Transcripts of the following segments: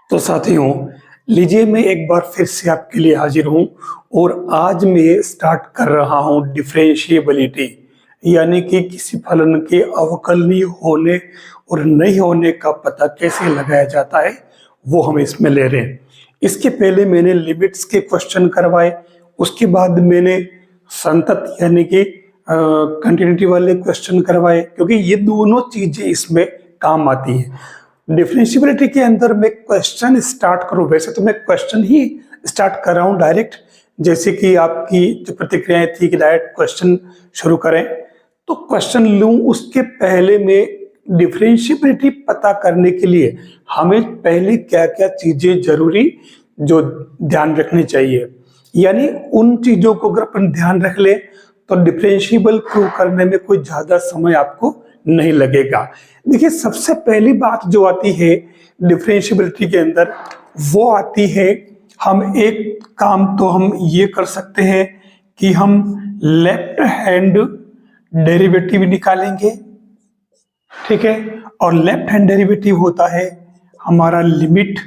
तो साथियों, लीजिए मैं एक बार फिर से आपके लिए हाजिर हूं और आज मैं स्टार्ट कर रहा हूं डिफरेंशिएबिलिटी, यानी कि किसी फलन के अवकलनीय होने और नहीं होने का पता कैसे लगाया जाता है वो हम इसमें ले रहे हैं। इसके पहले मैंने लिमिट्स के क्वेश्चन करवाए, उसके बाद मैंने संतत यानी कि कंटिन्यूटी वाले क्वेश्चन करवाए, क्योंकि ये दोनों चीजें इसमें काम आती हैं। डिफरेंशिएबिलिटी के अंदर मैं क्वेश्चन स्टार्ट करूं, वैसे तो मैं क्वेश्चन ही स्टार्ट कर रहा हूं डायरेक्ट, जैसे कि आपकी जो प्रतिक्रियाएं थी कि डायरेक्ट क्वेश्चन शुरू करें, तो क्वेश्चन लूं उसके पहले मैं डिफरेंशिएबिलिटी पता करने के लिए हमें पहले क्या क्या चीजें जरूरी जो ध्यान रखनी चाहिए, यानी उन चीजों को अगर अपन ध्यान रख ले तो डिफरेंशिएबल प्रूव करने में कोई ज्यादा समय आपको नहीं लगेगा। देखिए, सबसे पहली बात जो आती है डिफरेंशिएबिलिटी के अंदर वो आती है, हम एक काम तो हम ये कर सकते हैं कि हम लेफ्ट हैंड डेरिवेटिव निकालेंगे, ठीक है। और लेफ्ट हैंड डेरिवेटिव होता है हमारा limit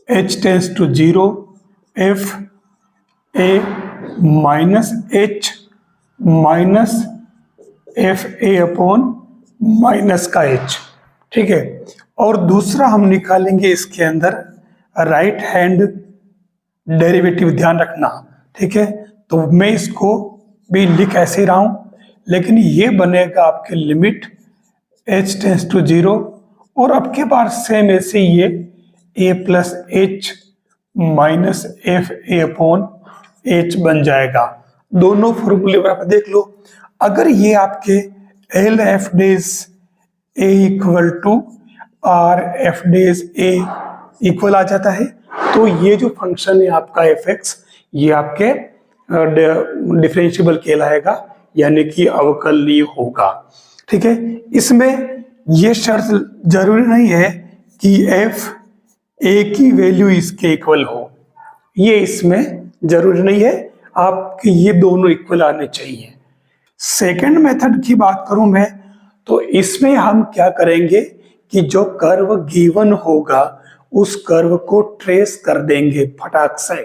h tends to 0 f a minus h minus F A upon minus का h, ठीक है। और दूसरा हम निकालेंगे इसके अंदर राइट हैंड डेरिवेटिव, ध्यान रखना, ठीक है। तो मैं इसको भी लिख ऐसे रहा हूं, लेकिन ये बनेगा आपके लिमिट h टेंस टू 0 और अब के बार सेम ऐसे ये a plus h minus F A upon h बन जाएगा। दोनों फॉर्मूले पर आप देख लो, अगर ये आपके एल एफ डेज A equal to R F डेज ए इक्वल आ जाता है, तो ये जो फंक्शन है आपका एफ एक्स, ये आपके डिफरेंशिएबल कहलाएगा, यानी कि अवकलनीय होगा, ठीक है। इसमें ये शर्त जरूरी नहीं है कि एफ ए की वैल्यू इसके इक्वल हो, ये इसमें जरूरी नहीं है, आपके ये दोनों इक्वल आने चाहिए। सेकंड मेथड की बात करूं मैं, तो इसमें हम क्या करेंगे कि जो कर्व गिवन होगा उस कर्व को ट्रेस कर देंगे फटाक से,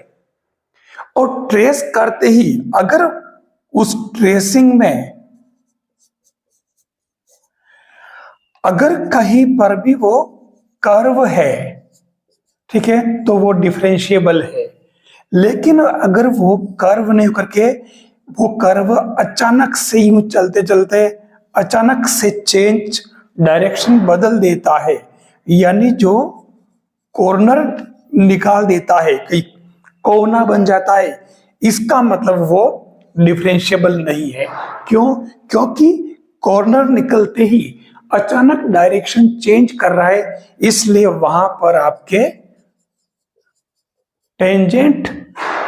और ट्रेस करते ही अगर उस ट्रेसिंग में अगर कहीं पर भी वो कर्व है, ठीक है, तो वो डिफरेंशिएबल है। लेकिन अगर वो कर्व नहीं करके वो कर्व अचानक से यूं चलते चलते अचानक से चेंज डायरेक्शन बदल देता है, यानी जो कॉर्नर निकाल देता है, कि कोना बन जाता है, इसका मतलब वो डिफरेंशिएबल नहीं है। क्यों? क्योंकि कॉर्नर निकलते ही अचानक डायरेक्शन चेंज कर रहा है, इसलिए वहां पर आपके टेंजेंट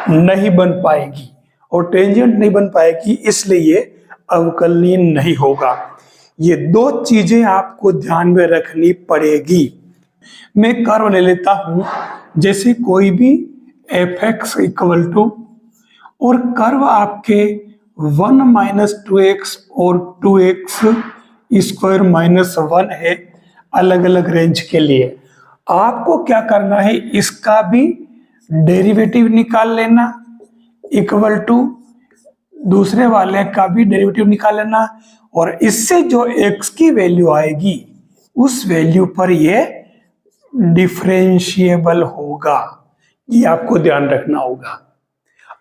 नहीं बन पाएगी, और टेंजेंट नहीं बन पाएगी इसलिए ये अवकलनीय नहीं होगा। ये दो चीजें आपको ध्यान में रखनी पड़ेगी। मैं कर्व ले लेता हूं, जैसे कोई भी एफ एक्स इक्वल टू, और कर्व आपके 1 माइनस 2x और 2x स्क्वायर माइनस 1 है, अलग अलग रेंज के लिए। आपको क्या करना है, इसका भी डेरिवेटिव निकाल लेना, इक्वल टू दूसरे वाले का भी डेरिवेटिव निकाल लेना, और इससे जो x की वैल्यू आएगी उस वैल्यू पर ये डिफरेंशिएबल होगा, ये आपको ध्यान रखना होगा।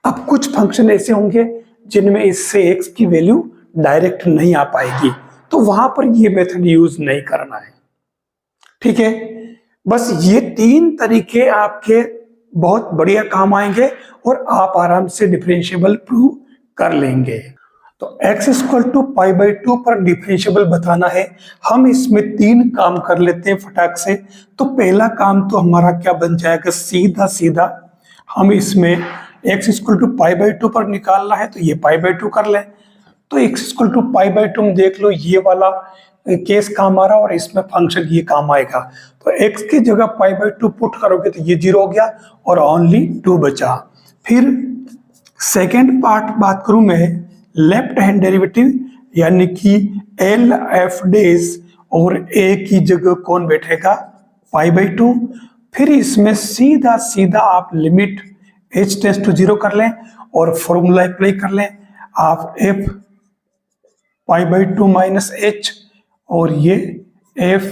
अब कुछ फंक्शन ऐसे होंगे जिनमें इससे x की वैल्यू डायरेक्ट नहीं आ पाएगी, तो वहां पर ये मेथड यूज नहीं करना है, ठीक है। बस ये तीन तरीके आपके बहुत बढ़िया काम आएंगे और आप आराम से डिफरेंशिएबल प्रूव कर लेंगे। तो x equal to pi by 2 पर डिफरेंशिएबल बताना है, हम इसमें तीन काम कर लेते हैं फटाक से। तो पहला काम तो हमारा क्या बन जाएगा, सीधा सीधा हम इसमें x equal to pi by 2 पर निकालना है, तो ये पाई बाई 2 कर लें। तो x equal to pi by 2 में देख लो, ये वाला केस काम आ रहा और इसमें फंक्शन ये काम आएगा। तो x की जगह पाई बाई 2 पुट करोगे तो ये 0 हो गया और ओनली 2 बचा। फिर सेकेंड पार्ट बात करूं मैं, लेफ्ट हैंड डेरिवेटिव, यानी कि एल एफ डेज, और a की जगह कौन बैठेगा, पाई बाई 2। फिर इसमें सीधा सीधा आप लिमिट h टेंड्स टू 0 कर लें और फॉर्मूला अप्लाई कर लें। आप f pi by 2 minus h, और ये f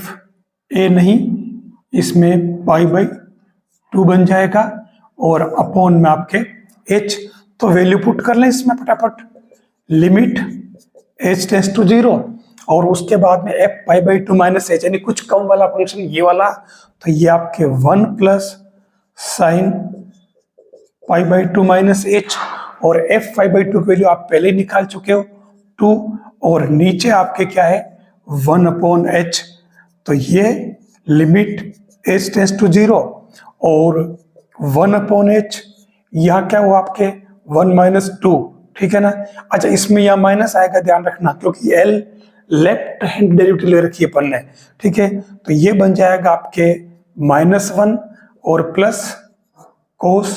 a नहीं, इसमें पाई बाई 2 बन जाएगा, और अपॉन में आपके h। तो वैल्यू पुट कर लें इसमें फटाफट, लिमिट h टेंड्स टू 0 और उसके बाद में f pi by 2 minus h, यानी कुछ कम वाला फंक्शन ये वाला, तो ये आपके 1 plus sine pi by 2 minus h, और f पाई बाई 2 की वैल्यू आप पहले ही निकाल चुके हो 2, और नीचे आपके क्या है 1 अपॉन h। तो ये लिमिट h टेंड्स टू 0 और 1 अपॉन h, यहाँ क्या हुआ आपके 1 माइनस 2, ठीक है ना। अच्छा, इसमें यहाँ माइनस आएगा, ध्यान रखना, क्योंकि l लेफ्ट हैंड डेरिवेटिव ले रखी है अपन ने, ठीक है। तो ये बन जाएगा आपके -1 और प्लस कोस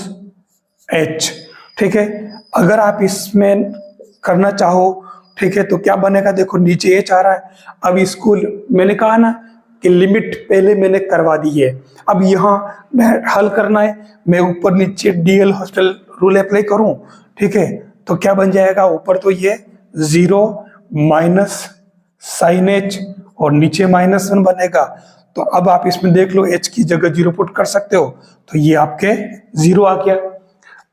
h, ठीक है। अगर आप इसमें करना चाहो, ठीक है, तो क्या बनेगा, देखो नीचे h आ रहा है। अब इसको मैंने कहा ना कि लिमिट पहले मैंने करवा दी है, अब यहाँ मैं हल करना है, मैं ऊपर नीचे डीएल हॉस्टल रूल अप्लाई करूं, ठीक है। तो क्या बन जाएगा, ऊपर तो ये 0 माइनस साइन h और नीचे -1 बनेगा। तो अब आप इसमें देख लो, h की जगह 0 पुट कर सकते हो, तो ये आपके 0 आ गया।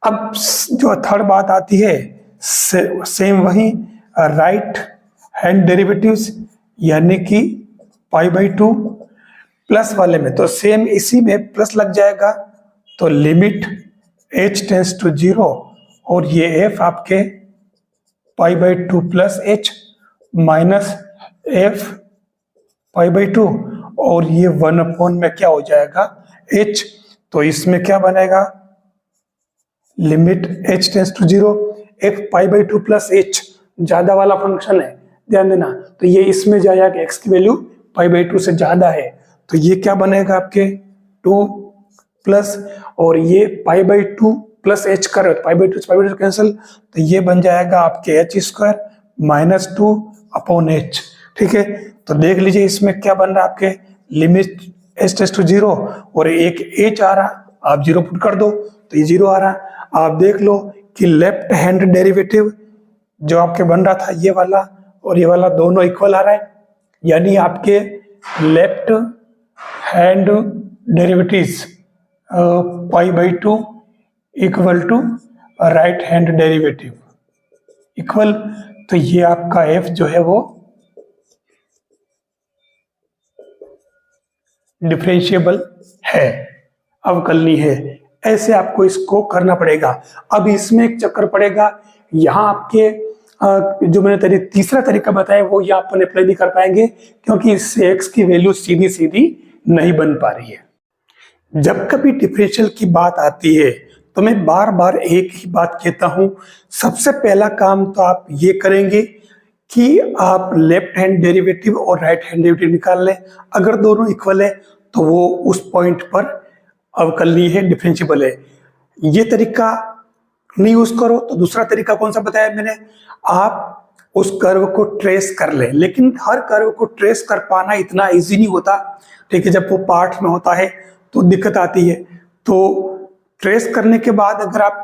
अब जो थर्ड बात आती है, सेम वही राइट हैंड डेरिवेटिव्स, यानी कि पाई बाई 2 प्लस वाले में तो सेम इसी में प्लस लग जाएगा, तो लिमिट h टेंड्स टू 0 और ये f आपके पाई by 2 plus h minus f pi by 2, और ये 1 अपॉन में क्या हो जाएगा h। तो इसमें क्या बनेगा, limit h tends to 0, f pi by 2 plus h ज्यादा वाला फंक्शन है, ध्यान देना, तो ये इसमें जाएगा कि x की वैल्यू पाई बाई 2 से ज्यादा है, तो ये क्या बनेगा आपके 2 प्लस, और ये पाई बाई 2 प्लस h कर, पाई बाई 2 कैंसिल, तो ये बन जाएगा आपके h square minus 2 upon h, ठीक है। तो देख लीजिए इसमें क्या बन रहा है, आपके लिमिट h टेंड्स टू 0 और एक h आ रहा, आप 0 पुट कर दो तो ये 0 आ रहा। आप देख लो कि लेफ्ट हैंड डेरिवेटिव जो आपके बन रहा था ये वाला और ये वाला दोनों इक्वल आ रहा है, यानी आपके left hand derivatives pi by 2 equal to right hand derivative equal. तो ये आपका f जो है वो डिफरेंशिएबल है, अवकलनीय है। ऐसे आपको इसको करना पड़ेगा। अब इसमें एक चक्कर पड़ेगा, यहाँ आपके जो मैंने तीसरा तरीका बताया वो यहाँ अपन अप्लाई नहीं कर पाएंगे, क्योंकि इससे x की वैल्यू सीधी सीधी नहीं बन पा रही है। जब कभी डिफरेंशियल की बात आती है तो मैं बार बार एक ही बात कहता हूं, सबसे पहला काम तो आप ये करेंगे कि आप लेफ्ट हैंड डेरिवेटिव और राइट हैंड डेरिवेटिव निकाल लें। अगर दोनों इक्वल है तो वो उस पॉइंट पर अवकलनीय है, डिफरेंशिएबल है। ये तरीका नहीं यूज करो तो दूसरा तरीका कौन सा बताया मैंने, आप उस कर्व को ट्रेस कर ले, लेकिन हर कर्व को ट्रेस कर पाना इतना इजी नहीं होता, ठीक है। जब वो पार्ट में होता है तो दिक्कत आती है। तो ट्रेस करने के बाद अगर आप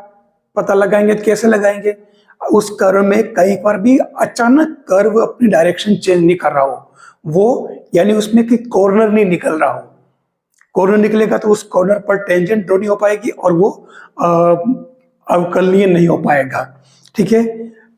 पता लगाएंगे तो कैसे लगाएंगे, उस कर्व में कहीं पर भी अचानक कर्व अपनी डायरेक्शन चेंज नहीं कर रहा हो, वो यानी उसमें कि कॉर्नर नहीं निकल रहा हो। कॉर्नर निकलेगा तो उस कॉर्नर पर टेंजेंट ड्रॉ नहीं हो पाएगी और वो अवकलनीय नहीं हो पाएगा, ठीक है।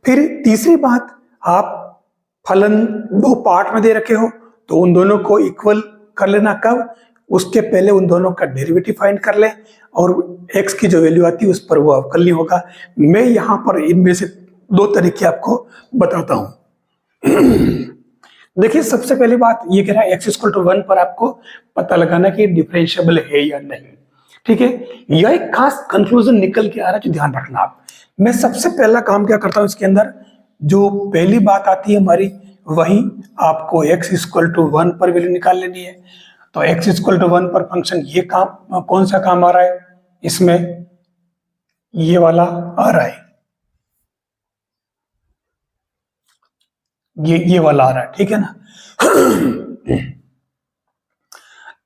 फिर तीसरी बात, आप फलन दो पार्ट में दे रखे हो तो उन दोनों को इक्वल कर लेना। कब, उसके पहले उन दोनों का डेरिवेटिव फाइंड कर ले और x की जो वैल्यू आती है उस पर वो अवकलनीय होगा। मैं यहाँ पर इनमें से दो तरीके आपको बताता हूं। देखिए, सबसे पहली बात ये कह रहा है x=1 पर आपको पता लगाना कि डिफरेंशिएबल है या नहीं, ठीक है। यह एक खास कंक्लूजन निकल के आ रहा है, जो ध्यान रखना आप। मैं सबसे पहला काम क्या करता हूं, इसके अंदर जो पहली बात आती है हमारी, वही आपको x=1 पर वैल्यू निकाल लेनी है। तो x=1 पर फंक्शन ये काम कौन सा काम आ रहा है, इसमें ये वाला आ रहा है, ये वाला आ रहा है, ठीक है ना।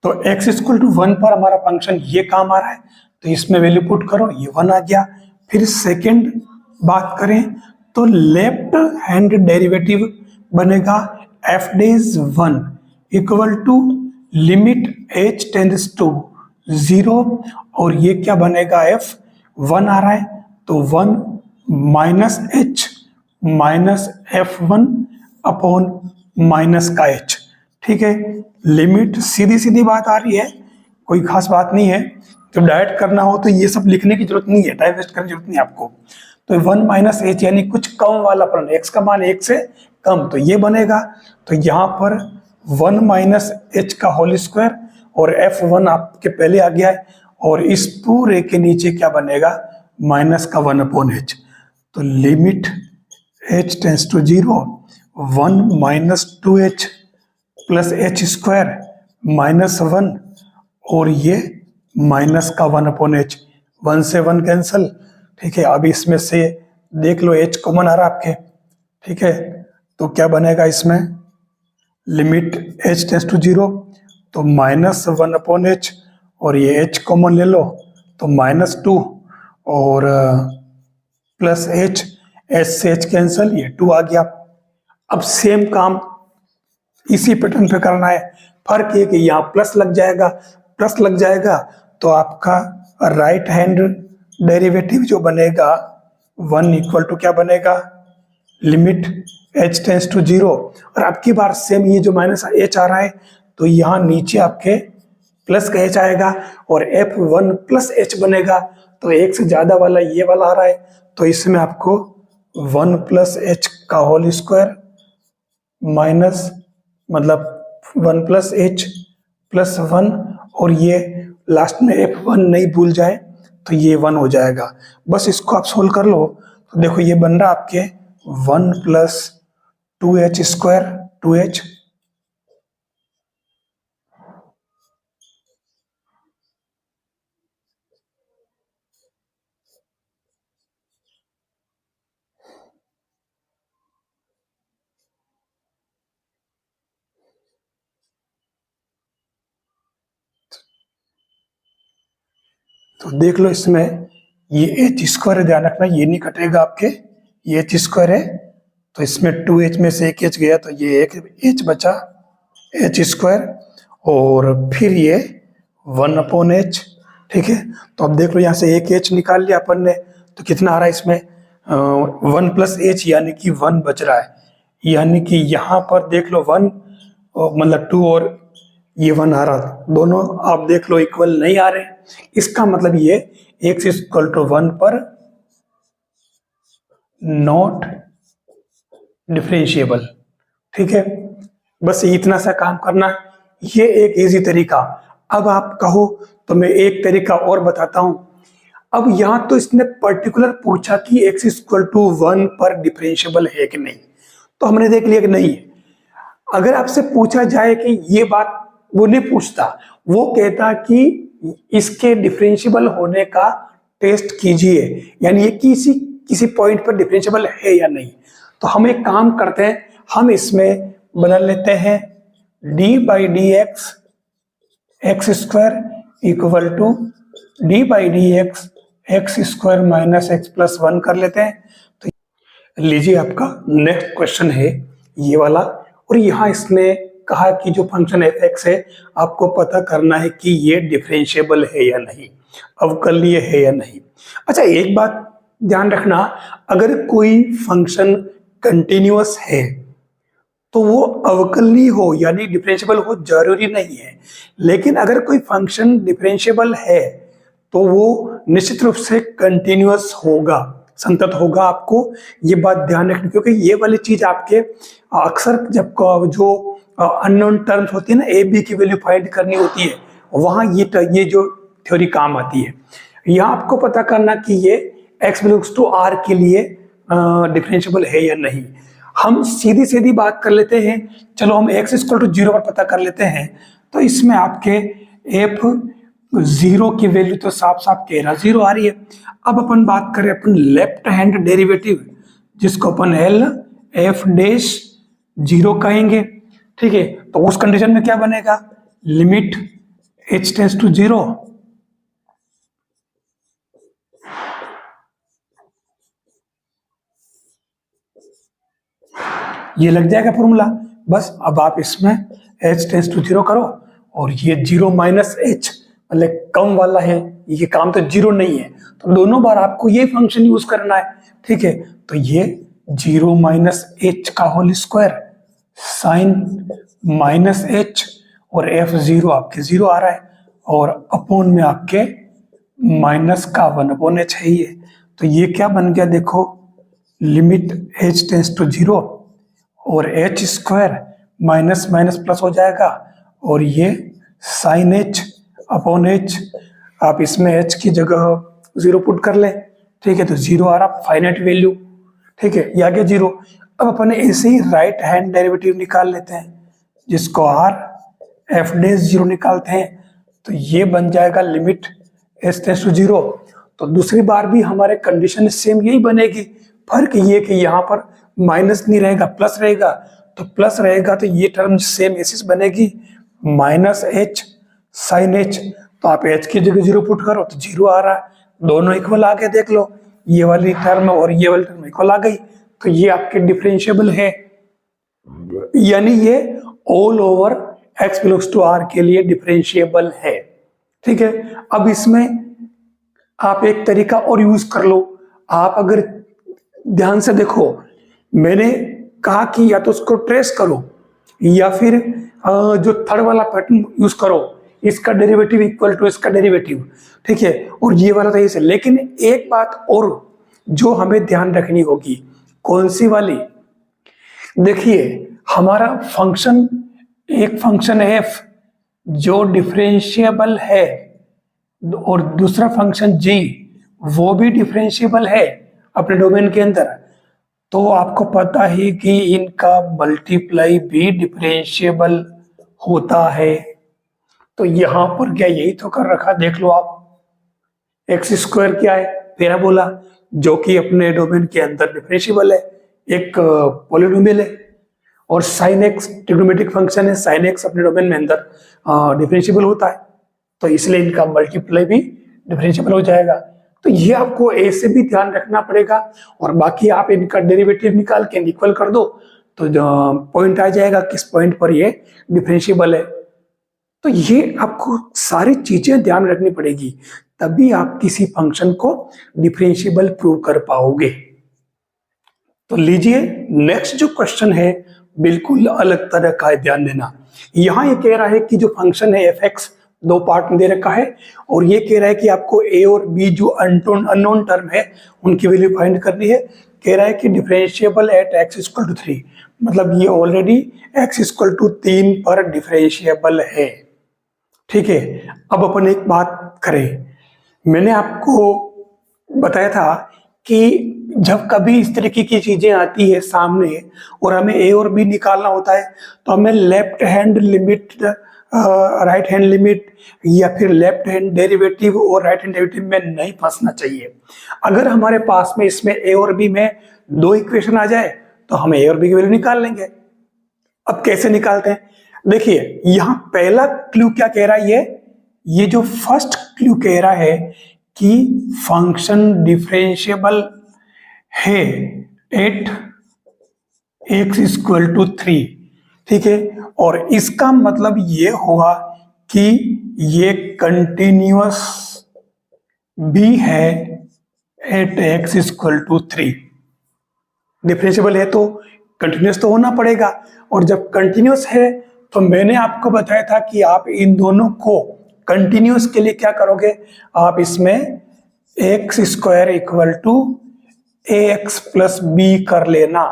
तो x इक्वल टू 1 पर हमारा फंक्शन ये काम आ रहा है, तो इसमें वैल्यू पुट करो, ये 1 आ गया। फिर सेकंड बात करें तो लेफ्ट हैंड डेरिवेटिव बनेगा f dash 1 equal to limit h tends to 0, और ये क्या बनेगा, f 1 आ रहा है तो 1 minus h minus f1 upon minus का h। ठीक है, लिमिट सीधी सीधी बात आ रही है, कोई खास बात नहीं है। तो डायरेक्ट करना हो तो ये सब लिखने की जरूरत नहीं है, टाइम वेस्ट करने की जरूरत नहीं है आपको। तो 1 माइनस एच यानी कुछ कम वाला फलन, x का मान 1 से कम, तो ये बनेगा। तो यहाँ पर 1 माइनस एच का होल स्क्वायर और f1 आपके पहले आ गया है, और इस पूरे के नीचे क्या बनेगा, माइनस का 1 अपॉन एच। तो limit h tends to 0 1 minus 2h plus H square minus 1, और ये माइनस का 1 अपॉन एच, 1 से 1 कैंसल। ठीक है, अब इसमें से देख लो h कॉमन आ रहा है आपके। ठीक है, तो क्या बनेगा इसमें, लिमिट h टेंस टू 0 तो माइनस 1 अपॉन एच, और ये h कॉमन ले लो तो माइनस 2 और प्लस h, h से h कैंसल, ये 2 आ गया। अब सेम काम इसी पैटर्न पे करना है, फर्क ये कि यहाँ प्लस लग जाएगा, प्लस लग जाएगा तो आपका राइट हैंड डेरिवेटिव जो बनेगा 1 इक्वल टू क्या बनेगा, लिमिट h टेंस टू 0, और आपकी बार सेम ये जो माइनस h आ रहा है तो यहाँ नीचे आपके प्लस का h आएगा और f1 प्लस h बनेगा। तो एक से ज्यादा वाला ये वाला आ रहा है, तो इसमें आपको 1 प्लस h का होल स्क्वायर माइनस मतलब 1 प्लस h प्लस 1, और ये लास्ट में f1 नहीं भूल जाए तो ये 1 हो जाएगा। बस इसको आप सोल्व कर लो तो देखो ये बन रहा आपके 1 प्लस 2h स्क्वायर 2h तो देख लो इसमें ये एच स्क्वायर है, ध्यान रखना ये नहीं कटेगा आपके, ये एच स्क्वायर है तो इसमें 2h में से एक h गया तो ये एक h बचा h स्क्वायर, और फिर ये 1 अपॉन h। ठीक है, तो अब देख लो यहाँ से एक h निकाल लिया अपन ने, तो कितना आ रहा है इसमें 1 प्लस h यानी कि 1 बच रहा है, यानी कि यहाँ पर देख लो 1 मतलब 2 और ये 1 आ रहा था, दोनों आप देख लो इक्वल नहीं आ रहे। इसका मतलब ये x इक्वल टू 1 पर नॉट डिफरेंशिएबल। ठीक है, बस इतना सा काम करना, ये एक इजी तरीका। अब आप कहो तो मैं एक तरीका और बताता हूं। अब यहां तो इसने पर्टिकुलर पूछा कि x इक्वल टू 1 पर डिफरेंशिएबल है कि नहीं, तो हमने देख लिया कि नहीं है। अगर आपसे पूछा जाए कि ये बात, वो नहीं पूछता, वो कहता कि इसके डिफरेंशिएबल होने का टेस्ट कीजिए, यानी ये किसी पॉइंट पर डिफरेंशिएबल है या नहीं। तो हम एक काम करते हैं, हम इसमें बदल लेते हैं d by D X X square equal to d by D X X square minus X plus 1 कर लेते हैं। तो लीजिए आपका नेक्स्ट क्वेश्चन है ये वाला, और यहाँ इसने कहा कि जो फंक्शन f(x) है आपको पता करना है कि ये डिफरेंशिएबल है या नहीं, अवकलनीय है या नहीं। अच्छा एक बात ध्यान रखना, अगर कोई फंक्शन कंटिन्यूअस है तो वो अवकलनीय हो यानी डिफरेंशिएबल हो जरूरी नहीं है, लेकिन अगर कोई फंक्शन डिफरेंशिएबल है तो वो निश्चित रूप से कंटिन्यूअस होगा, संतत होगा। आपको ये बात ध्यान रखनी, क्योंकि ये वाली चीज आपके अक्सर जब जो अननोन टर्म्स होती है ना, ए बी की वैल्यू फाइंड करनी होती है, वहां ये जो थ्योरी काम आती है। यहाँ आपको पता करना कि ये x बिलोंग्स टू r के लिए डिफरेंशिएबल है या नहीं। हम सीधी सीधी बात कर लेते हैं, चलो हम x इक्वल टू 0 पर पता कर लेते हैं। तो इसमें आपके f0 की वैल्यू तो साफ साफ कह रहा 0 आ रही है। अब अपन बात करें अपन लेफ्ट हैंड डेरिवेटिव, जिसको अपन एल एफ डैश 0 कहेंगे। ठीक है, तो उस कंडीशन में क्या बनेगा, लिमिट h टेंस टू 0, ये लग जाएगा फॉर्मूला। बस अब आप इसमें h टेंस टू 0 करो, और ये 0 माइनस एच मतलब कम वाला है, ये काम तो 0 नहीं है, तो दोनों बार आपको ये फंक्शन यूज करना है। ठीक है, तो ये 0 माइनस एच का whole square sine minus H, और f0 आपके 0 आ रहा है, और अपॉन में आपके माइनस का 1/h है ये। तो ये क्या बन गया देखो, लिमिट h टेंस टू 0 और h square minus minus plus हो जाएगा, और ये साइन h अपॉन h, आप इसमें h की जगह 0 पुट कर ले। ठीक है, तो 0 आ रहा फाइनाइट वैल्यू। ठीक है, ये आ गया 0। अब अपन ऐसे ही राइट हैंड डेरिवेटिव निकाल लेते हैं, जिसको r f डैश 0 निकालते हैं, तो ये बन जाएगा लिमिट h टेंस टू 0। तो दूसरी बार भी हमारे कंडीशन सेम यही बनेगी, फर्क ये कि यहाँ पर माइनस नहीं रहेगा, प्लस रहेगा। तो प्लस रहेगा तो ये टर्म सेम ऐसी बनेगी, माइनस एच साइन एच। तो आप h की जगह 0 पुट करो तो 0 आ रहा है, दोनों इक्वल आ गए। देख लो, ये वाली टर्म और ये वाली टर्म इक्वल आ गई, तो ये आपके डिफरेंशिएबल है, यानी ये all over x belongs to r के लिए डिफरेंशिएबल है। ठीक है, अब इसमें आप एक तरीका और यूज कर लो। आप अगर ध्यान से देखो, मैंने कहा कि या तो उसको ट्रेस करो, या फिर जो थर्ड वाला पैटर्न यूज करो, इसका डेरिवेटिव इक्वल टू इसका डेरिवेटिव। ठीक है, और ये वाला तो ऐसे। लेकिन एक बात और जो हमें ध्यान रखनी होगी, कौन सी वाली? देखिए, हमारा फंक्शन, एक फंक्शन है f जो डिफरेंशिएबल है, और दूसरा फंक्शन g वो भी डिफरेंशिएबल है अपने डोमेन के अंदर। तो आपको पता है कि इनका मल्टीप्लाई भी डिफरेंशिएबल होता है। तो यहां पर क्या यही तो कर रखा, देख लो आप, एक्स स्क्वायर क्या है, पैराबोला, जो कि अपने डोमेन के अंदर डिफरेंशिएबल है, एक पॉलिनोमियल है। और साइन एक्स ट्रिग्नोमेट्रिक फंक्शन है, साइन एक्स अपने डोमेन में अंदर डिफरेंशिएबल होता है, तो इसलिए इनका मल्टीप्लाई भी डिफरेंशिएबल हो जाएगा। तो ये आपको ऐसे भी ध्यान रखना पड़ेगा, और बाकी आप इनका डेरिवेटिव निकाल के इक्वल कर दो तो पॉइंट आ जाएगा किस पॉइंट पर ये डिफरेंशिएबल है। तो ये आपको सारी चीजें ध्यान रखनी पड़ेगी, तभी आप किसी फंक्शन को डिफरेंशिएबल प्रूव कर पाओगे। तो लीजिए, नेक्स्ट जो क्वेश्चन है बिल्कुल अलग तरह का है, ध्यान देना। यहां ये कह रहा है कि जो फंक्शन है एफ एक्स दो पार्ट में दे रखा है, और ये कह रहा है कि आपको ए और बी जो अननोन टर्म है उनकी वैल्यू फाइंड करनी है। कह रहा है कि differentiable at X equal to 3, मतलब ये ऑलरेडी एक्स इक्वल टू 3 पर डिफरेंशिएबल है। ठीक है, अब अपन एक बात करें, मैंने आपको बताया था कि जब कभी इस तरीके की चीजें आती है सामने और हमें ए और बी निकालना होता है, तो हमें left hand limit, right hand limit, या फिर लेफ्ट हैंड डेरिवेटिव और राइट हैंड डेरिवेटिव में नहीं फंसना चाहिए। अगर हमारे पास में इसमें ए और बी में दो इक्वेशन आ जाए तो हम ए और बी की वैल्यू निकाल लेंगे। अब कैसे निकालते हैं? देखिए, यहां पहला क्लू क्या कह रहा है, ये जो फर्स्ट क्लू कह रहा है कि फंक्शन डिफरेंशिएबल है एट एक्स इक्वल टू 3। ठीक है, और इसका मतलब ये हुआ कि ये कंटिन्यूअस भी है at X equal to 3। Differentiable है तो कंटिन्यूअस तो होना पड़ेगा, और जब कंटिन्यूअस है तो मैंने आपको बताया था कि आप इन दोनों को कंटिन्यूअस के लिए क्या करोगे, आप इसमें X square equal to A X plus B कर लेना,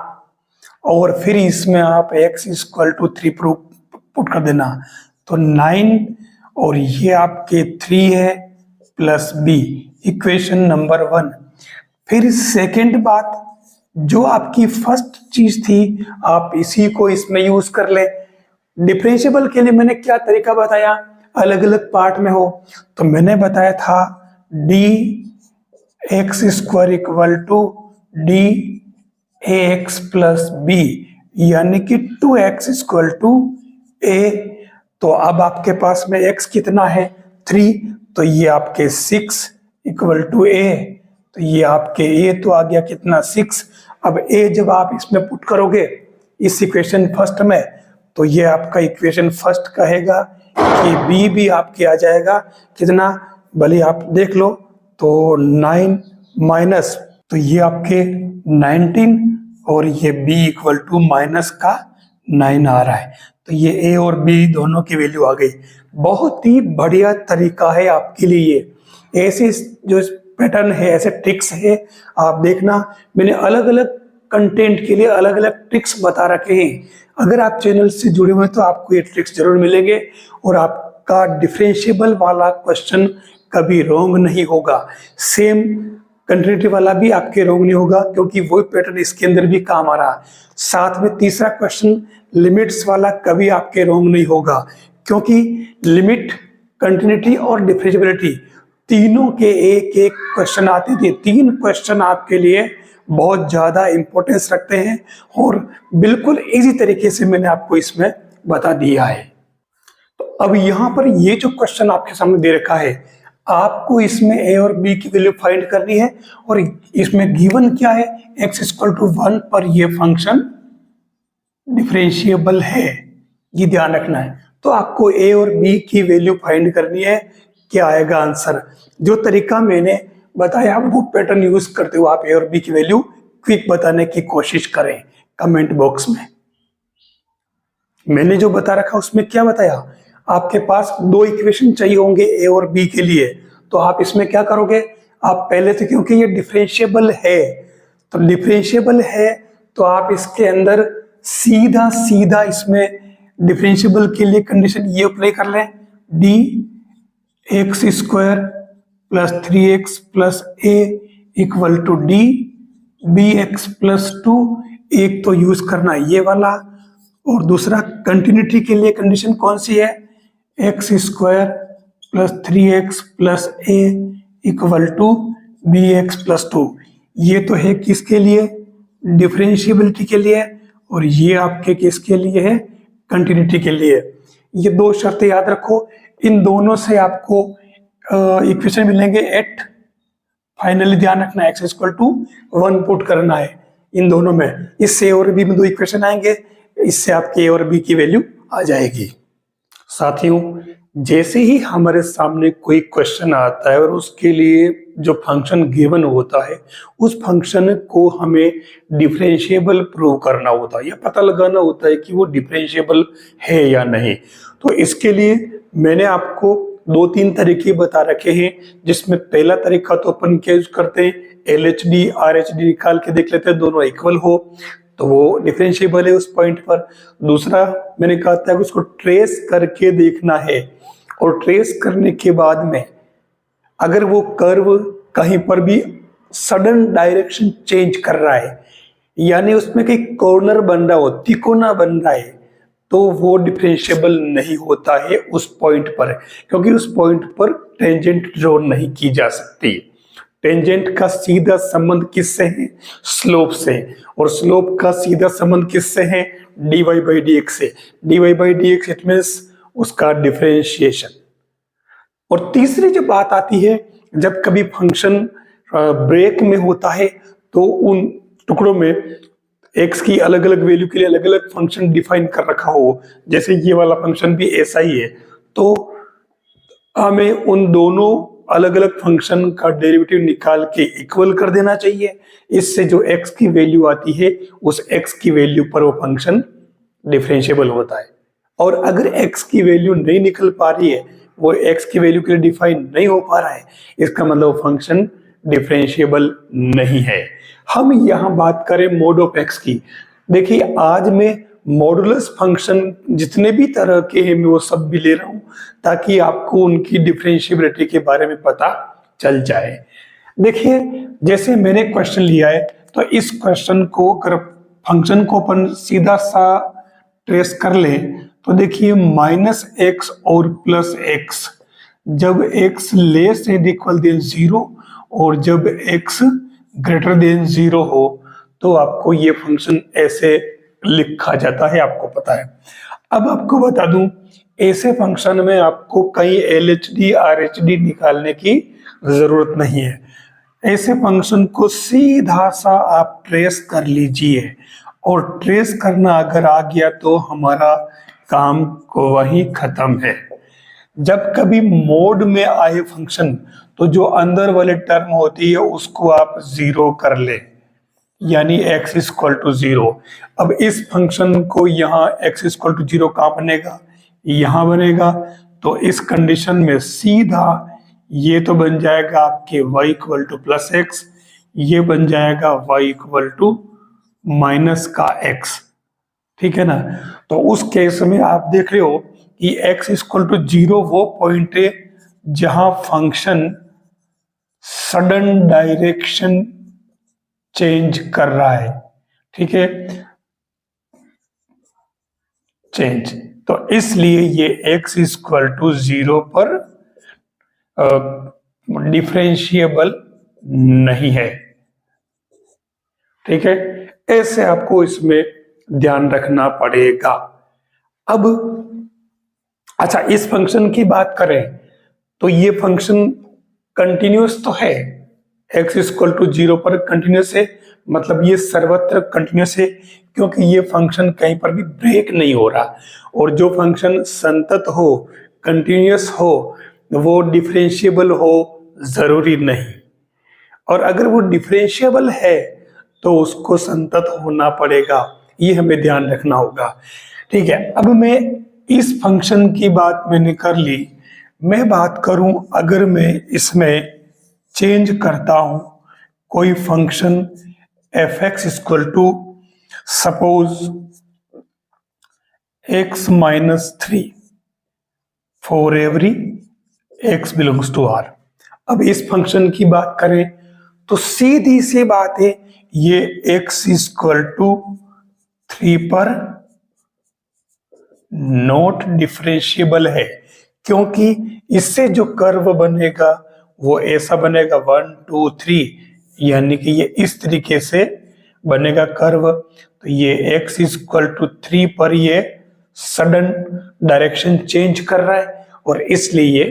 और फिर इसमें आप x इक्वल टू 3 पुट कर देना। तो 9 और ये आपके 3 है प्लस b, इक्वेशन नंबर 1। फिर सेकंड बात, जो आपकी फर्स्ट चीज थी, आप इसी को इसमें यूज कर ले। डिफरेंशिएबल के लिए मैंने क्या तरीका बताया, अलग अलग पार्ट में हो, तो मैंने बताया था D X square equal to D A X plus B, यानी कि 2x इक्वल टू ए। तो अब आपके पास में x कितना है 3, तो ये आपके 6 इक्वल टू a, तो ये आपके a तो आ गया कितना 6। अब a जब आप इसमें पुट करोगे इस इक्वेशन फर्स्ट में, तो ये आपका इक्वेशन फर्स्ट कहेगा कि b भी आपके आ जाएगा कितना, भले आप देख लो, तो 9 माइनस, तो ये आपके 19 और ये b इक्वल टू माइनस का 9 आ रहा है। तो ये a और b दोनों की वैल्यू आ गई। बहुत ही बढ़िया तरीका है आपके लिए ये। ऐसे जो पैटर्न है, ऐसे ट्रिक्स है, आप देखना मैंने अलग अलग कंटेंट के लिए अलग अलग ट्रिक्स बता रखे हैं। अगर आप चैनल से जुड़े हुए हैं तो आपको ये ट्रिक्स जरूर मिलेंगे और आपका डिफरेंशिएबल वाला क्वेश्चन कभी रॉन्ग नहीं होगा। सेम कंटिन्यूटी वाला भी आपके रॉन्ग नहीं होगा, क्योंकि वो पैटर्न इसके अंदर भी काम आ रहा है। साथ में तीसरा क्वेश्चन लिमिट्स वाला कभी आपके रॉन्ग नहीं होगा, क्योंकि लिमिट, कंटिन्यूटी और डिफरेंशिएबिलिटी तीनों के एक एक क्वेश्चन आते थे। 3 क्वेश्चन आपके लिए बहुत ज्यादा इंपॉर्टेंस रखते हैं और बिल्कुल इजी तरीके से मैंने आपको इसमें बता दिया है। तो अब यहाँ पर ये जो क्वेश्चन आपके सामने दे रखा है, आपको इसमें a और b की वैल्यू फाइंड करनी है और इसमें गिवन क्या है, x इक्वल टू 1 पर ये फंक्शन डिफरेंशिएबल है, ये ध्यान रखना है। तो आपको a और b की वैल्यू फाइंड करनी है। क्या आएगा आंसर? जो तरीका मैंने बताया वो पैटर्न यूज करते हुए आप a और b की वैल्यू क्विक बताने की कोशिश करें कमेंट बॉक्स में। मैंने जो बता रखा उसमें क्या बताया, आपके पास 2 इक्वेशन चाहिए होंगे a और b के लिए, तो आप इसमें क्या करोगे, आप पहले तो क्योंकि ये डिफरेंशिएबल है, तो डिफरेंशिएबल है तो आप इसके अंदर सीधा सीधा इसमें डिफरेंशिएबल के लिए कंडीशन ये अप्लाई कर लें, dx square plus 3x plus a equal to d bx plus 2। एक तो यूज करना ये वाला, और दूसरा कंटिन्यूटी के लिए कंडीशन कौन सी है, x square plus 3x plus a equal to bx plus 2। ये तो है किसके लिए, डिफरेंशिएबिलिटी के लिए, और ये आपके किसके लिए है, कंटिन्यूटी के लिए। ये 2 शर्तें याद रखो, इन दोनों से आपको इक्वेशन मिलेंगे 8। फाइनली ध्यान रखना x इक्वल टू 1 पुट करना है इन दोनों में। इससे a और b में 2 इक्वेशन आएंगे, इससे आपके a और b की वैल्यू आ जाएगी। साथियों, जैसे ही हमारे सामने कोई क्वेश्चन आता है और उसके लिए जो फंक्शन गिवन होता है, उस फंक्शन को हमें डिफरेंशिएबल प्रूव करना होता है या पता लगाना होता है कि वो डिफरेंशिएबल है या नहीं। तो इसके लिए मैंने आपको 2-3 तरीके बता रखे हैं, जिसमें पहला तरीका तो अपन क्या यूज करते हैं, LHD RHD निकाल के देख लेते हैं, दोनों इक्वल हो तो वो डिफरेंशिएबल है उस पॉइंट पर। दूसरा मैंने कहा था कि उसको ट्रेस करके देखना है, और ट्रेस करने के बाद में अगर वो कर्व कहीं पर भी सडन डायरेक्शन चेंज कर रहा है, यानी उसमें कहीं कॉर्नर बन रहा हो, तिकोना बन रहा है, तो वो डिफरेंशिएबल नहीं होता है उस पॉइंट पर, क्योंकि उस पॉइंट पर टेंजेंट ड्रॉ नहीं की जा सकती। टेंजेंट का सीधा संबंध किससे है, स्लोप से, और स्लोप का सीधा संबंध किससे है, dy बाई dx से। dy by dx it means उसका डिफरेंशिएशन। और तीसरी जो बात आती है, जब कभी फंक्शन ब्रेक में होता है तो उन टुकड़ों में x की अलग अलग वैल्यू के लिए अलग अलग फंक्शन डिफाइन कर रखा हो, जैसे ये वाला फंक्शन भी ऐसा ही है, तो हमें उन दोनों अलग अलग फंक्शन का डेरिवेटिव निकाल के इक्वल कर देना चाहिए। इससे जो x की वैल्यू आती है उस x की वैल्यू पर वो फंक्शन डिफरेंशिएबल होता है। और अगर x की वैल्यू नहीं निकल पा रही है, वो x की वैल्यू के लिए डिफाइन नहीं हो पा रहा है, इसका मतलब फंक्शन डिफरेंशिएबल नहीं है। हम यहाँ बात करें मोड ऑफ x की। देखिए, आज मैं मॉडुलस फंक्शन जितने भी तरह के हैं मैं वो सब भी ले रहा हूं, ताकि आपको उनकी डिफरेंशिएबिलिटी के बारे में पता चल जाए। देखिए, जैसे मैंने क्वेश्चन लिया है, तो इस क्वेश्चन को अगर फंक्शन को अपन सीधा सा ट्रेस कर ले, तो देखिए -x और +x, जब x less and equal than 0 और जब x ग्रेटर देन 0 हो, तो आपको ये फंक्शन ऐसे लिखा जाता है, आपको पता है। अब आपको बता दूं, ऐसे फंक्शन में आपको कई LHD RHD निकालने की जरूरत नहीं है। ऐसे फंक्शन को सीधा सा आप ट्रेस कर लीजिए, और ट्रेस करना अगर आ गया तो हमारा काम को वही खत्म है। जब कभी मोड में आए फंक्शन, तो जो अंदर वाले टर्म होती है उसको आप जीरो कर ले, यानी x इक्वल टू जीरो। अब इस फंक्शन को यहाँ x इक्वल टू जीरो कहाँ बनेगा, यहाँ बनेगा। तो इस कंडीशन में सीधा ये तो बन जाएगा आपके y equal two plus x, ये बन जाएगा y इक्वल टू माइनस का x, ठीक है ना। तो उस केस में आप देख रहे हो कि x इक्वल टू जीरो वो पॉइंट है जहां फंक्शन सडन डायरेक्शन चेंज कर रहा है, ठीक है, चेंज। तो इसलिए ये x इक्वल टू जीरो पर डिफरेंशिएबल नहीं है, ठीक है। ऐसे आपको इसमें ध्यान रखना पड़ेगा। अब अच्छा, इस फंक्शन की बात करें तो ये फंक्शन कंटिन्यूअस तो है, x इक्वल टू जीरो पर कंटिन्यूअस है, मतलब ये सर्वत्र कंटिन्यूअस है, क्योंकि ये फंक्शन कहीं पर भी ब्रेक नहीं हो रहा। और जो फंक्शन संतत हो, कंटिन्यूअस हो, वो डिफरेंशिएबल हो जरूरी नहीं। और अगर वो डिफरेंशिएबल है तो उसको संतत होना पड़ेगा, ये हमें ध्यान रखना होगा, ठीक है। अब मैं इस फंक्शन की बात मैंने कर ली, मैं बात करूं अगर मैं इसमें चेंज करता हूं कोई function f(x) equal to suppose x minus 3 for every x belongs to R। अब इस फंक्शन की बात करें तो सीधी सी बात है, ये x इक्वल टू 3 पर नॉट डिफरेंशिएबल है, क्योंकि इससे जो कर्व बनेगा वो ऐसा बनेगा 1 2 3, यानी कि ये इस तरीके से बनेगा कर्व। तो ये x इक्वल टू 3 पर ये सडन डायरेक्शन चेंज कर रहा है, और इसलिए ये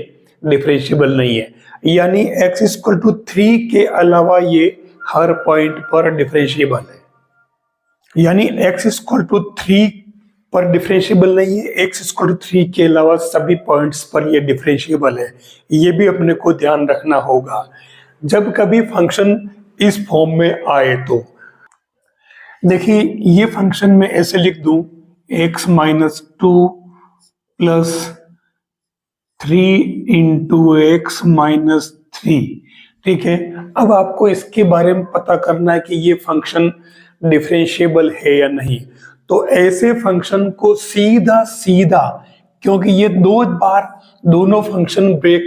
डिफरेंशिएबल नहीं है। यानी x इक्वल टू 3 के अलावा ये हर पॉइंट पर डिफरेंशिएबल है, यानी x इक्वल टू 3 पर डिफरेंशिएबल नहीं है, x इक्वल टू 3 के अलावा सभी पॉइंट्स पर ये डिफरेंशिएबल है। ये भी अपने को ध्यान रखना होगा जब कभी फंक्शन इस फॉर्म में आए। तो देखिए, ये फंक्शन में ऐसे लिख दूं, x minus 2 plus 3 into x minus 3, ठीक है। अब आपको इसके बारे में पता करना है कि ये फंक्शन डिफरेंशिएबल है या नहीं। तो ऐसे फंक्शन को सीधा सीधा, क्योंकि ये दो बार दोनों फंक्शन ब्रेक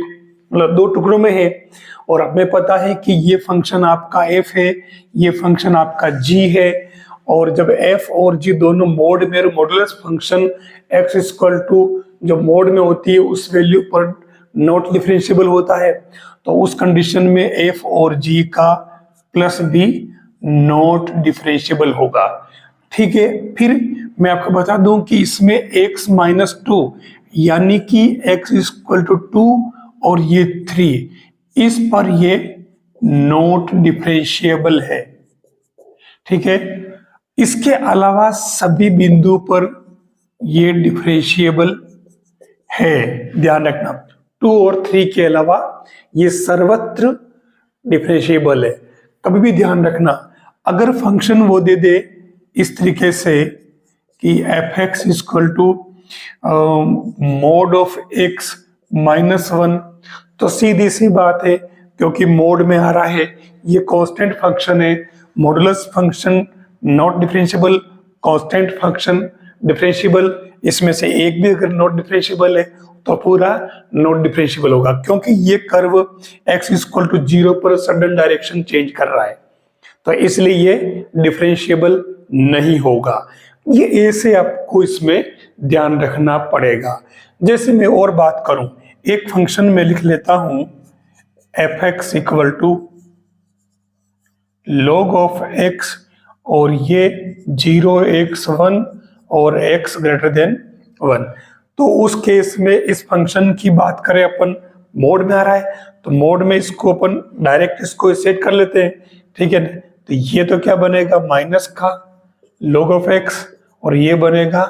मतलब दो टुकड़ों में है, और हमें पता है कि ये फंक्शन आपका f है, ये फंक्शन आपका g है, और जब f और g दोनों मोड में, modulus function x equal to जो मोड में होती है उस वैल्यू पर नॉट डिफरेंशिएबल होता है, तो उस कंडीशन में f और g का प्लस b नॉट डिफरेंशिएबल होगा, ठीक है। फिर मैं आपको बता दूं कि इसमें x माइनस 2, यानी कि x इक्वल टू 2 और ये 3, इस पर ये नॉट डिफरेंशिएबल है, ठीक है। इसके अलावा सभी बिंदु पर ये डिफरेंशिएबल है, ध्यान रखना। 2 और 3 के अलावा ये सर्वत्र डिफरेंशिएबल है। कभी भी ध्यान रखना, अगर फंक्शन वो दे दे इस तरीके से कि f(x) equal to mod of x minus 1, तो सीधी सी बात है, क्योंकि मोड में आ रहा है, ये कांस्टेंट फंक्शन है, modulus function not differentiable, constant function differentiable, इसमें से एक भी अगर नॉट डिफरेंशिएबल है तो पूरा नॉट डिफरेंशिएबल होगा, क्योंकि ये कर्व x इक्वल टू 0 पर सडन डायरेक्शन चेंज कर रहा है, तो इसलिए ये डिफरेंशिएबल नहीं होगा। ये ऐसे आपको इसमें ध्यान रखना पड़ेगा। जैसे मैं और बात करूं, एक फंक्शन में लिख लेता हूं f(x) equal to log of x, और ये 0 x 1 और x ग्रेटर देन 1। तो उस केस में इस फंक्शन की बात करें अपन, मोड में आ रहा है तो मोड में इसको अपन डायरेक्ट इसको सेट कर लेते हैं, ठीक है ना। तो ये तो क्या बनेगा, माइनस का log ऑफ x, और ये बनेगा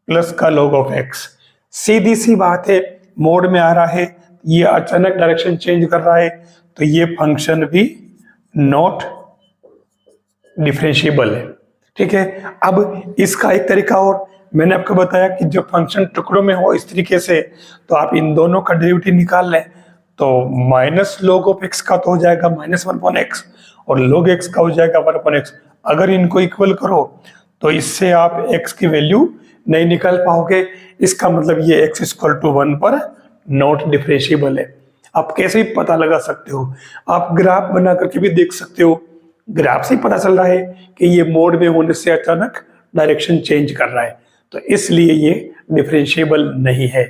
प्लस का log ऑफ x। सीधी सी बात है, मोड में आ रहा है, ये अचानक डायरेक्शन चेंज कर रहा है, तो ये फंक्शन भी नॉट डिफरेंशिएबल है, ठीक है। अब इसका एक तरीका और, मैंने आपको बताया कि जब फंक्शन टुकड़ों में हो इस तरीके से, तो आप इन दोनों का डेरिवेटिव निकाल लें, तो माइनस log ऑफ x का तो हो जाएगा -1/x, और log x का हो जाएगा 1/x। अगर इनको इक्वल करो तो इससे आप x की वैल्यू नहीं निकाल पाओगे, इसका मतलब ये x = 1 पर नॉट डिफरेंशिएबल है। आप कैसे भी पता लगा सकते हो, आप ग्राफ बना करके भी देख सकते हो, ग्राफ से पता चल रहा है कि ये मोड में होने से अचानक डायरेक्शन चेंज कर रहा है, तो इसलिए ये डिफरेंशिएबल नहीं है।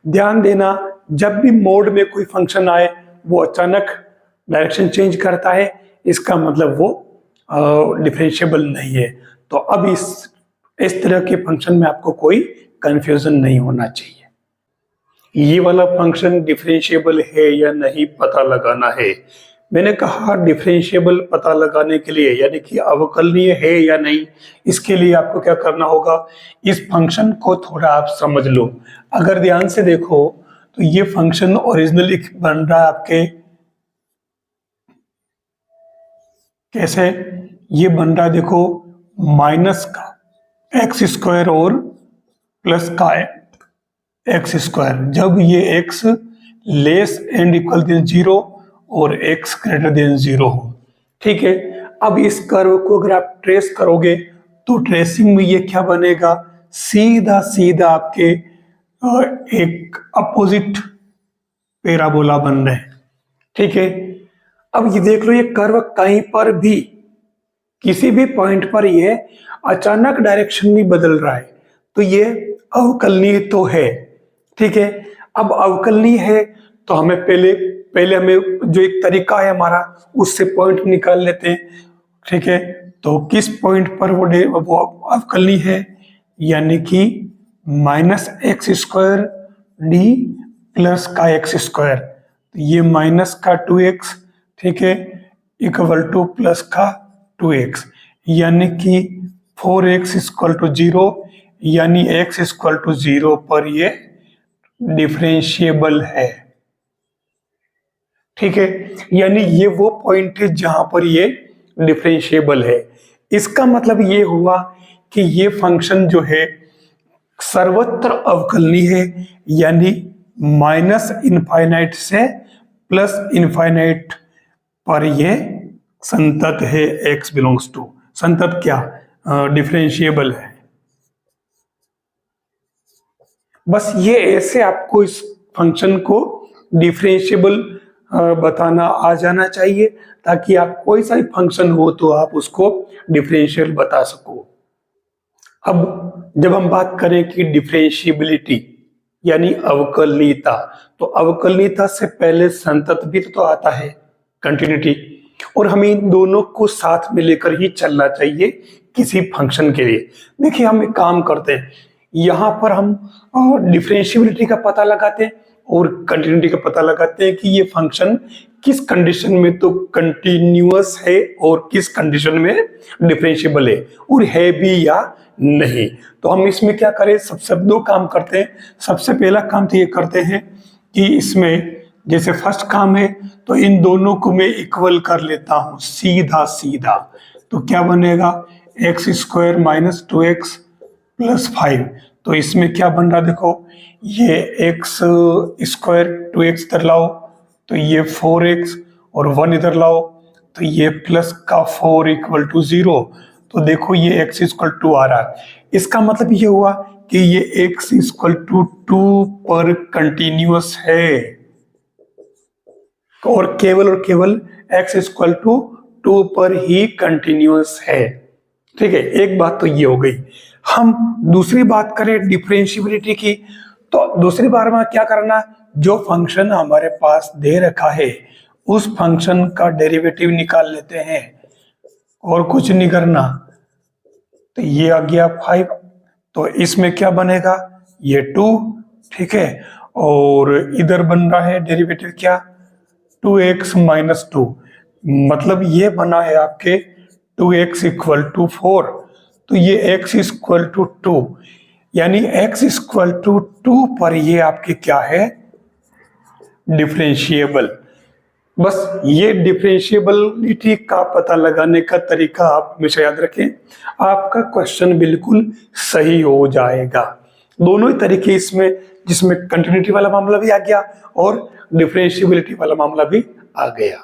ध्यान देना, जब भी मोड में कोई फंक्शन आए वो अचानक डायरेक्शन चेंज करता है, इसका मतलब वो डिफरेंशिएबल नहीं है। तो अब इस तरह के फंक्शन में आपको कोई कंफ्यूजन नहीं होना चाहिए। ये वाला फंक्शन डिफरेंशिएबल है या नहीं पता लगाना है। मैंने कहा डिफरेंशिएबल पता लगाने के लिए, यानी कि अवकलनीय है या नहीं, इसके लिए आपको क्या करना होगा, इस फंक्शन को थोड़ा आप समझ लो। अगर ध्यान से देखो तो ये फंक्शन ओरिजिनली बन रहा है आपके कैसे, ये बन रहा है देखो, माइनस का x² और प्लस का x², जब ये x less and equal than 0 और x ग्रेटर देन 0 हो, ठीक है। अब इस कर्व को अगर आप ट्रेस करोगे तो ट्रेसिंग में ये क्या बनेगा, सीधा सीधा आपके एक अपोजिट पैराबोला बन रहे हैं, ठीक है। अब ये देख लो, ये कर्व कहीं पर भी किसी भी पॉइंट पर ये अचानक डायरेक्शन नहीं बदल रहा है, तो ये अवकलनीय तो है, ठीक है। अब अवकलनीय है तो हमें पहले हमें जो एक तरीका है हमारा, उससे पॉइंट निकाल लेते हैं, ठीक है। तो किस पॉइंट पर वो अवकलनीय है, यानी कि -x² d प्लस का x², तो ये माइनस का 2x, ठीक है, इक्वल टू प्लस का 2x, यानी कि 4x = 0, यानी x = 0 पर ये डिफरेंशिएबल है, ठीक है। यानी ये वो पॉइंट है जहां पर ये डिफरेंशिएबल है। इसका मतलब ये हुआ कि ये फंक्शन जो है सर्वत्र अवकलनीय है, यानी -∞ से +∞ पर ये संतत है, x बिलोंग्स टू, संतत क्या, डिफरेंशिएबल है। बस ये ऐसे आपको इस फंक्शन को डिफरेंशिएबल बताना आ जाना चाहिए, ताकि आप कोई सा भी फंक्शन हो तो आप उसको डिफरेंशियल बता सको। अब जब हम बात करें कि डिफरेंशिएबिलिटी यानी अवकलनीयता, तो अवकलनीयता से पहले संतत भी तो आता है, कंटिन्यूटी, और हमें इन दोनों को साथ में लेकर ही चलना चाहिए किसी फंक्शन के लिए। देखिए, हम एक काम करते हैं, यहाँ पर हम डिफरेंशिएबिलिटी का पता लगाते हैं और कंटिन्यूटी का पता लगाते हैं कि ये फंक्शन किस कंडीशन में तो कंटिन्यूअस है और किस कंडीशन में डिफरेंशिएबल है, और है भी या नहीं। तो हम इसमें क्या करें, सबसे दो काम करते हैं। सबसे पहला काम तो ये करते हैं कि इसमें जैसे फर्स्ट काम है, तो इन दोनों को मैं इक्वल कर लेता हूं सीधा सीधा। तो क्या बनेगा, x² - 2x + 5। तो इसमें क्या बन रहा, देखो, ये x² 2x इधर लाओ तो ये 4x, और 1 इधर लाओ तो ये प्लस का 4 = 0। तो देखो ये x = 2 आ रहा है। इसका मतलब ये हुआ कि ये x = 2 पर कंटिन्यूअस है, और केवल x = 2 पर ही कंटिन्यूअस है, ठीक है। एक बात तो ये हो गई। हम दूसरी बात करें डिफरेंशिएबिलिटी की, तो दूसरी बार में क्या करना, जो फंक्शन हमारे पास दे रखा है उस फंक्शन का डेरिवेटिव निकाल लेते हैं, और कुछ नहीं करना। तो ये आ गया 5, तो इसमें क्या बनेगा, ये 2, ठीक है। और इधर बन रहा है डेरिवेटिव क्या, 2x माइनस 2, मतलब ये बना है आपके 2x इक्वल टू 4, तो ये x इक्वल टू 2, यानी x इक्वल टू 2 पर ये आपके क्या है, डिफरेंशिएबल। बस ये डिफरेंशिएबिलिटी का पता लगाने का तरीका आप हमेशा याद रखें, आपका क्वेश्चन बिल्कुल सही हो जाएगा। दोनों ही तरीके इसमें, जिसमें कंटिन्यूटी वाला मामला भी आ गया और डिफरेंशिएबिलिटी वाला मामला भी आ गया।